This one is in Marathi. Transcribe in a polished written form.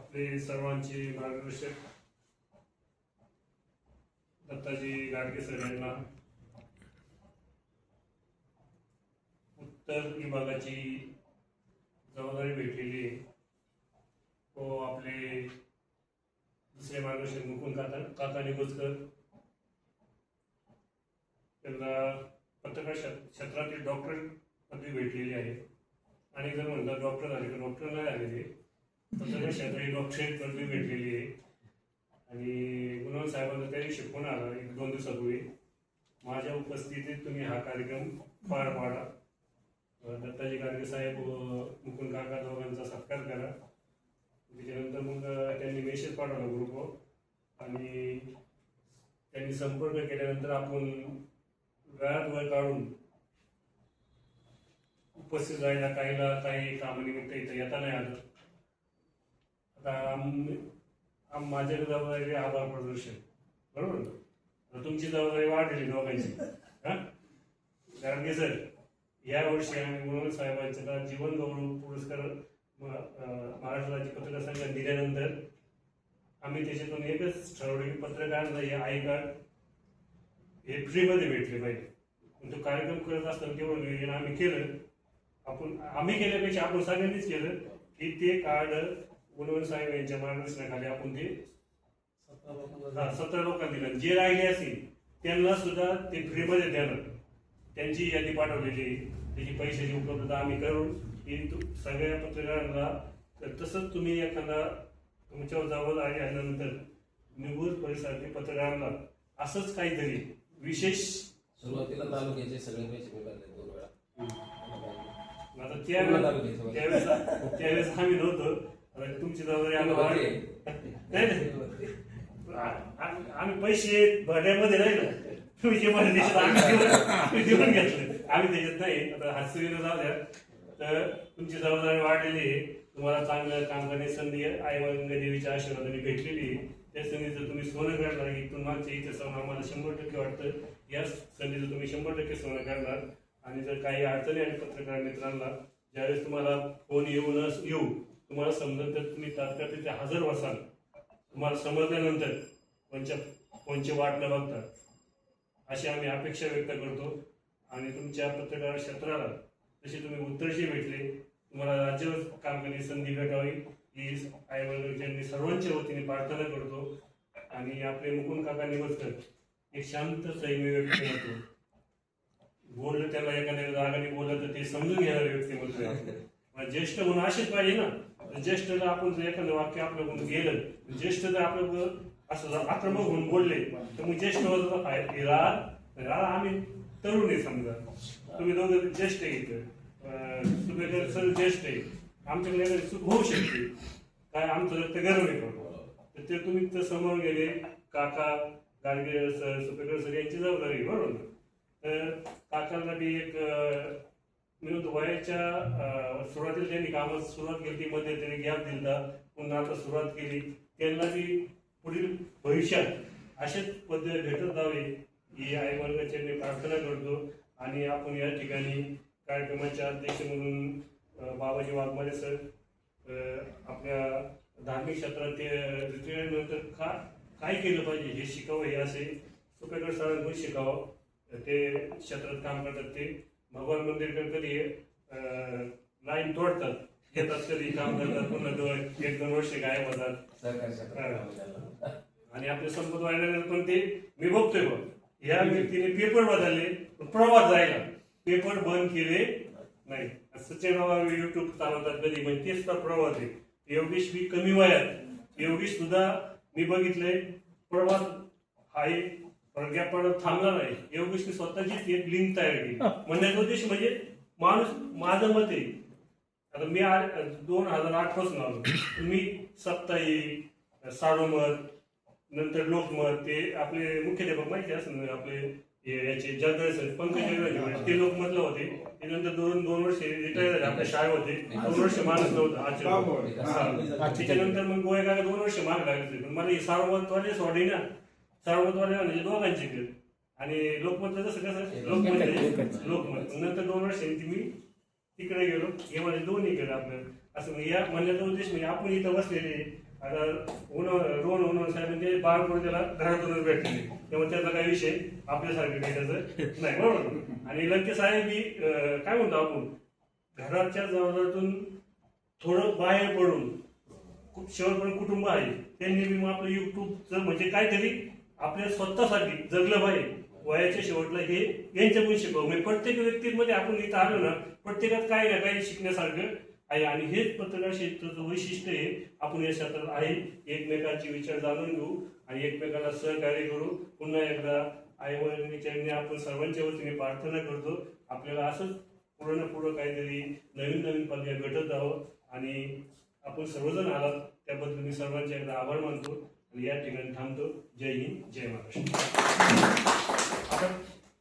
आपले सर्वांचे मार्गदर्शक दत्ताजी गाडगे सर यांना उत्तर विभागाची जबाबदारी भेटलेली आहे. व आपले दुसरे मार्गदर्शक मुकुंद काका निगोजकर त्यांना पत्रकार क्षेत्रातील डॉक्टर पदवी भेटलेली आहे. आणि जर म्हणतात डॉक्टर झाले तर डॉक्टर नाही झालेले, पत्रकार क्षेत्रातील डॉक्टरेट पदवी भेटलेली आहे. आणि गुणवंत साहेबांना त्या दिवशी फोन आला 1-2 दिवसापूर्वी, माझ्या उपस्थितीत तुम्ही हा कार्यक्रम पार पाडा. दत्ताजी गाडगे साहेब मुकुंद काका दोघांचा सत्कार करा. त्याच्यानंतर मग त्यांनी मेसेज पाठवला ग्रुपवर आणि त्यांनी संपर्क केल्यानंतर आपण वेळात वेळ काढून उपस्थित राहायला काही कामानिमित्त इथं येता नाही आलं. आता माझ्या जबाबदारी आभार प्रदर्शन, बरोबर ना? तुमची जबाबदारी वाढली दोघांची. गाडगे सर, यावर्षी आम्ही गुणवंत साहेबांचा जीवन गौरव पुरस्कार महाराष्ट्र राज्य पत्रकार संघाने दिल्यानंतर आम्ही त्याच्यातून एकच ठरवलं की पत्रकारांना हे आय कार्ड हे फ्रीमध्ये भेटले पाहिजे. तो कार्यक्रम करत असताना तेवढं नियोजन आम्ही केलं. आम्ही केल्यापेक्षा आपण सगळ्यांनीच केलं की ते कार्ड गुणवंत साहेब यांच्या मार्गदर्शनाखाली आपण ते 17 लोकांना दिलं. जे राहिले असतील त्यांना सुद्धा ते फ्रीमध्ये देणार. त्यांची यादी पाठवलेली, त्याची पैशाची उपलब्धता आम्ही करून की सगळ्या पत्रकारांना. तसंच तुम्ही एखादा तुमच्यावर जबाबदारी आल्यानंतर निगोज परिसरातील पत्रकारांना असंच काहीतरी विशेष सुरुवातीला तालुक्याचे सगळे पैसे मिळाले 2 वेळा. आता त्यावेळेस आम्ही नव्हतो. तुमची जबाबदारी आम्ही पैसे भरण्यामध्ये नाही ना, तुम्ही जे म्हणले आम्ही देऊन घेतलं, आम्ही त्याच्यात नाही. आता हास्यविनोद जाऊ द्या. तर तुमची जबाबदारी वाढलेली आहे. तुम्हाला चांगलं काम करण्याची संधी आई देवीच्या आशीर्वादाने भेटलेली आहे. त्या संधीचं तुम्ही सोनं करणार. इथून मागच्या इथे जाऊन आम्हाला 100% वाटतं या संधीचं तुम्ही 100% सोनं करणार. आणि जर काही अडचणी आणि पत्रकार मित्रांना ज्यावेळेस तुम्हाला फोन येऊ तुम्हाला समजलं तर तुम्ही तात्काळ तिथे हजर बसाल. तुम्हाला समजल्यानंतर कोणचे वाट न बघता अशी आम्ही अपेक्षा व्यक्त करतो. आणि तुमच्या पत्रकार क्षेत्राला जसे तुम्ही उत्तरशी भेटले, तुम्हाला राज्यावर काम करण्याची संधी भेटावी ही आई सर्वांच्या वतीने प्रार्थना करतो. आणि आपले मुकुंद काका निगोजकर एक शांत संयमी व्यक्तिमत्व, बोललं त्याला एखाद्या रागाने बोललं तर ते समजून घेणारे व्यक्तिमत्व आहे. ज्येष्ठ म्हणून असेच पाहिजे ना. ज्येष्ठला आपण जर एखादं वाक्य आपल्याकडून गेलं, ज्येष्ठ जर आपलं असं आक्रमक होऊन बोलले तर मग ज्येष्ठ आम्ही तरुण आहे. समजा तुम्ही दोघं ज्येष्ठ आहे, तुम्ही सर ज्येष्ठ आहे, आमच्याकडे एखादी चूक होऊ शकते, काय आमचं रक्त गर्व करतो. तर ते तुम्ही तर समोर गेले. काका गाडगे सर, सुपेकर सर यांची जबाबदारी, बरोबर. तर काकांना बी एक मी म्हणतो वयाच्या सुरुवातीला त्यांनी कामात सुरुवात केली, मध्ये त्यांनी गॅप दिला, पुन्हा आता सुरुवात केली. त्यांना बी पुढील भविष्यात अशाच पद्धती भेटत जावे ही आई वर्गाची मी प्रार्थना करतो. आणि आपण या ठिकाणी कार्यक्रमाचे अध्यक्ष म्हणून बाबाजी वाघमारे सर, आपल्या धार्मिक क्षेत्रात ते रिटायर्ड नंतर काय केलं पाहिजे हे शिकावं, हे असे सुपेकर सरांकडून शिकावं. ते क्षेत्रात काम करतात. ते भगवान मंदिरकर कधी लाईन तोडतात, येतात, कधी काम करतात, पुन्हा 1-2 वर्ष गायब होतात. आणि आपले संपत वाहिल्यानंतर पण ते मी बघतोय बघ, या व्यक्तीने पेपर बदलले, प्रवास जायला पेपर बंद केले नाही. सचिन बाबा युट्यूब चालवतात कधी, म्हणजे तेच तर प्रवास आहे. योगेश बी कमी वयात, योगेश सुद्धा मी बघितलंय प्रवास हा एक प्रज्ञापन थांबला नाही. योगेशने स्वतःची एक लिंक तयार केली. म्हणण्याचा उद्देश म्हणजे माणूस, माझं मत आहे, आता मी 2008 पासून आलो, मी साप्ताहिक, सारोमत, नंतर लोकमत, ते आपले मुख्याध्यापक माहिती असं आपले याचे जगदळे सर, पंकज जगदळे, ते लोकमतला होते. त्यानंतर 2 वर्ष रिटायर झाले आपल्या शाळेत होते. 2 वर्ष माणूस नव्हतं. त्याच्यानंतर मग गोव्याला 2 वर्ष मार्ग लागले. पण मला सार्वमतवाले सोडे ना, सार्वमतवाले म्हणजे दोघांचे केलं. आणि लोकमत जसं कसं लोकमत नंतर 2 वर्षांनी मी तिकडे गेलो. हे म्हणजे दोन्ही केलं आपलं. असं म्हणजे या म्हणण्याचा उद्देश म्हणजे आपण इथं बसलेले आता रोहन होणार साहेब म्हणजे बाळकडून त्याला घरातूनच भेटले तेव्हा त्याचा काही विषय आपल्यासारखं काही त्याचं नाही, बरोबर. आणि लंके साहेब ही काय म्हणतो आपण घराच्या जबाबदारीतून थोडं बाहेर पडून शेवटपर्यंत कुटुंब आहे त्यांनी बी मग आपलं युट्यूबचं म्हणजे काहीतरी आपल्या स्वतःसाठी जगलं पाहिजे वयाच्या शेवटला हे यांच्याकडून शिकव. म्हणजे प्रत्येक व्यक्तीमध्ये आपण इथं आलो ना प्रत्येकात काही ना काही शिकण्यासारखं आहे आणि हेच पत्रकार क्षेत्राचं वैशिष्ट्य आहे. आपण या क्षेत्रात आहे एकमेकांचे विचार जाणून घेऊ आणि एकमेकाला सहकार्य करू. पुन्हा एकदा आई वडिलांनी आपण सर्वांच्या वतीने प्रार्थना करतो आपल्याला असंच पुढं ना पुढं काहीतरी नवीन नवीन पर्याय भेटत आहोत आणि आपण सर्वजण आलात त्याबद्दल मी सर्वांचे एकदा आभार मानतो आणि या ठिकाणी थांबतो. जय हिंद, जय महाराष्ट्र. आता